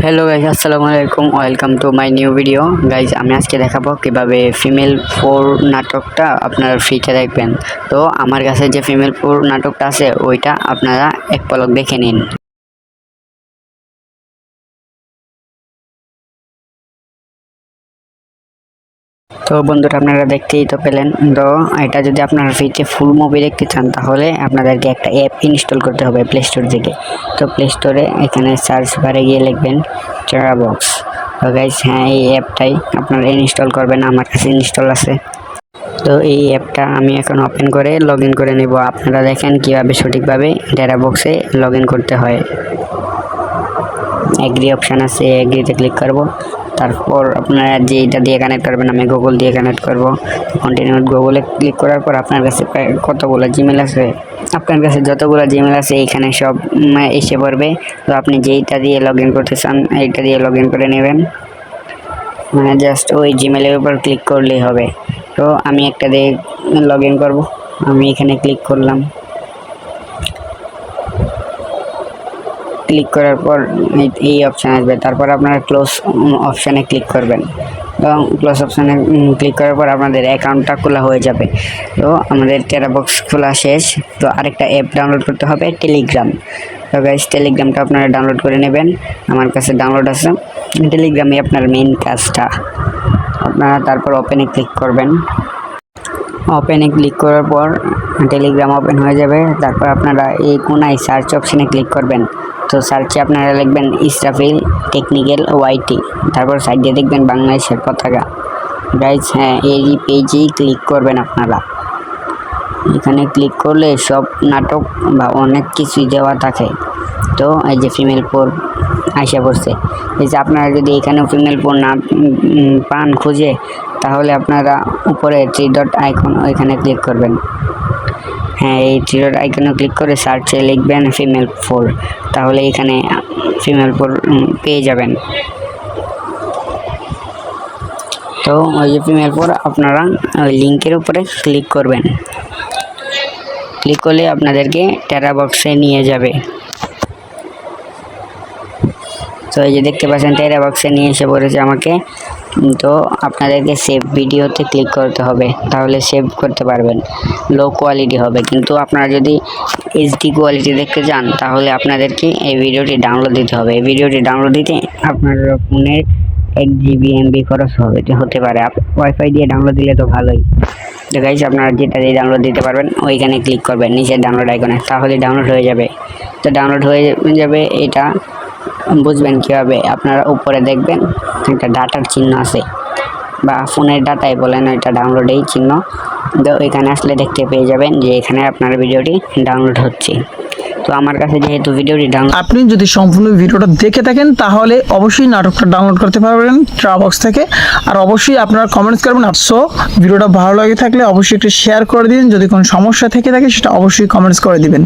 Hello guys, আসসালামু আলাইকুম। Welcome to my new video. Guys, আমি আজকে দেখাবো কিভাবে ফিমেল 4 নাটকটা আপনারা ফ্রিতে দেখবেন। তো আমার কাছে যে ফিমেল 4 নাটকটা আছে ওইটা আপনারা এক পলক দেখে নিন। তো বন্ধুরা, আপনারা দেখতেই তো পেলেন। তো এটা যদি আপনারা ফ্রিতে ফুল মুভি দেখতে চান তাহলে আপনাদেরকে একটা অ্যাপ ইনস্টল করতে হবে প্লে স্টোর থেকে। তো প্লে স্টোরে এখানে সার্চ বারে গিয়ে লিখবেন টেরাবক্স। তো গাইজ, হ্যাঁ, এই অ্যাপটাই আপনারা ইনস্টল করবেন। আমার কাছে ইনস্টল আছে। তো এই অ্যাপটা আমি এখন ওপেন করে লগ ইন করে নেব। আপনারা দেখেন কীভাবে সঠিকভাবে টেরাবক্সে লগ ইন করতে হয়। এগ্রি অপশান আছে, এগ্রিতে ক্লিক করব। তারপর আপনারা যেটা দিয়ে কানেক্ট করবেন, আমি গুগল দিয়ে কানেক্ট করব। কন্টিনিউ গুগলে ক্লিক করার পর আপনার কাছে কতগুলো জিমেল আছে, আপনার কাছে যতগুলো জিমেল আছে এইখানে সব এসে পড়বে। তো আপনি যেইটা দিয়ে লগ ইন করতে চান এইটা দিয়ে লগ ইন করে নেবেন। জাস্ট ওই জিমেলের উপর ক্লিক করলেই হবে। তো আমি একটা দিয়ে লগ ইন করবো। আমি এখানে ক্লিক করলাম। ক্লিক করার পর এই অপশান আসবে। তারপর আপনারা ক্লোজ অপশানে ক্লিক করবেন এবং ক্লোজ অপশানে ক্লিক করার পর আপনাদের অ্যাকাউন্টটা খোলা হয়ে যাবে। তো আমাদের টেরাবক্স খোলা শেষ। তো আরেকটা অ্যাপ ডাউনলোড করতে হবে, টেলিগ্রাম। তো গাইস, টেলিগ্রামটা আপনারা ডাউনলোড করে নেবেন। আমার কাছে ডাউনলোড আছে। টেলিগ্রামে আপনার মেইন কাজটা আপনারা তারপর ওপেনে ক্লিক করবেন। ওপেনে ক্লিক করার পর টেলিগ্রাম ওপেন হয়ে যাবে। তারপর আপনারা এই কোনায় সার্চ অপশানে ক্লিক করবেন। তো সার্চে আপনারা লিখবেন ইসরাফিল টেকনিক্যাল ওয়াইটি। তারপর সাইডে দেখবেন বাংলাদেশের পতাকা। গাইজ, হ্যাঁ, এই পেজেই ক্লিক করবেন আপনারা। এখানে ক্লিক করলে সব নাটক বা অনেক কিছুই দেওয়া থাকে। তো এই যে ফিমেল 4 আইসা পড়ছে। এই যে আপনারা যদি এখানেও ফিমেল 4 না পান খুঁজে, তাহলে আপনারা উপরে 3 ডট আইকন ওইখানে ক্লিক করবেন। হ্যাঁ, এই 3 ডট আইকনে ক্লিক করে সার্চে লিখবেন ফিমেল 4। তাহলে এখানে ফিমেল 4 পেয়ে যাবেন। তো ওই যে ফিমেল 4 আপনারা ওই লিঙ্কের উপরে ক্লিক করবেন। ক্লিক করলে আপনাদেরকে টেরাবক্সে নিয়ে যাবে। তো এই যে দেখতে পাচ্ছেন টেরাবক্সে নিয়ে এসে পড়েছে আমাকে। তো আপনাদেরকে সেভ ভিডিওতে ক্লিক করতে হবে, তাহলে সেভ করতে পারবেন। লো কোয়ালিটি হবে, কিন্তু আপনারা যদি এইচডি কোয়ালিটি দেখতে চান তাহলে আপনাদেরকে এই ভিডিওটি ডাউনলোড দিতে হবে। এই ভিডিওটি ডাউনলোড দিতে আপনার ফোনের 1 GB MB খরচ হতে পারে। ওয়াইফাই দিয়ে ডাউনলোড দিলে তো ভালোই। তো গাইস, আপনারা যেটা দিয়ে ডাউনলোড দিতে পারবেন ওইখানে ক্লিক করবেন নিচের ডাউনলোড আইকনে, তাহলে ডাউনলোড হয়ে যাবে। তো ডাউনলোড হয়ে যাবে। এটা বুঝবেন কীভাবে, আপনারা উপরে দেখবেন একটা ডাটার চিহ্ন আছে, বা ফোনের ডাটাই বলেন, ওইটা ডাউনলোডেই চিহ্ন। তো এখানে আসলে দেখতে পেয়ে যাবেন যে এখানে আপনার ভিডিওটি ডাউনলোড হচ্ছে। তো আমার কাছে যেহেতু ভিডিওটি ডাউনলোড, আপনি যদি সম্পূর্ণ ভিডিওটা দেখে থাকেন তাহলে অবশ্যই নাটকটা ডাউনলোড করতে পারবেন টেরাবক্স থেকে। আর অবশ্যই আপনারা কমেন্টস করবেন। সো ভিডিওটা ভালো লাগে থাকলে অবশ্যই একটু শেয়ার করে দিন। যদি কোনো সমস্যা থেকে থাকে সেটা অবশ্যই কমেন্টস করে দিবেন।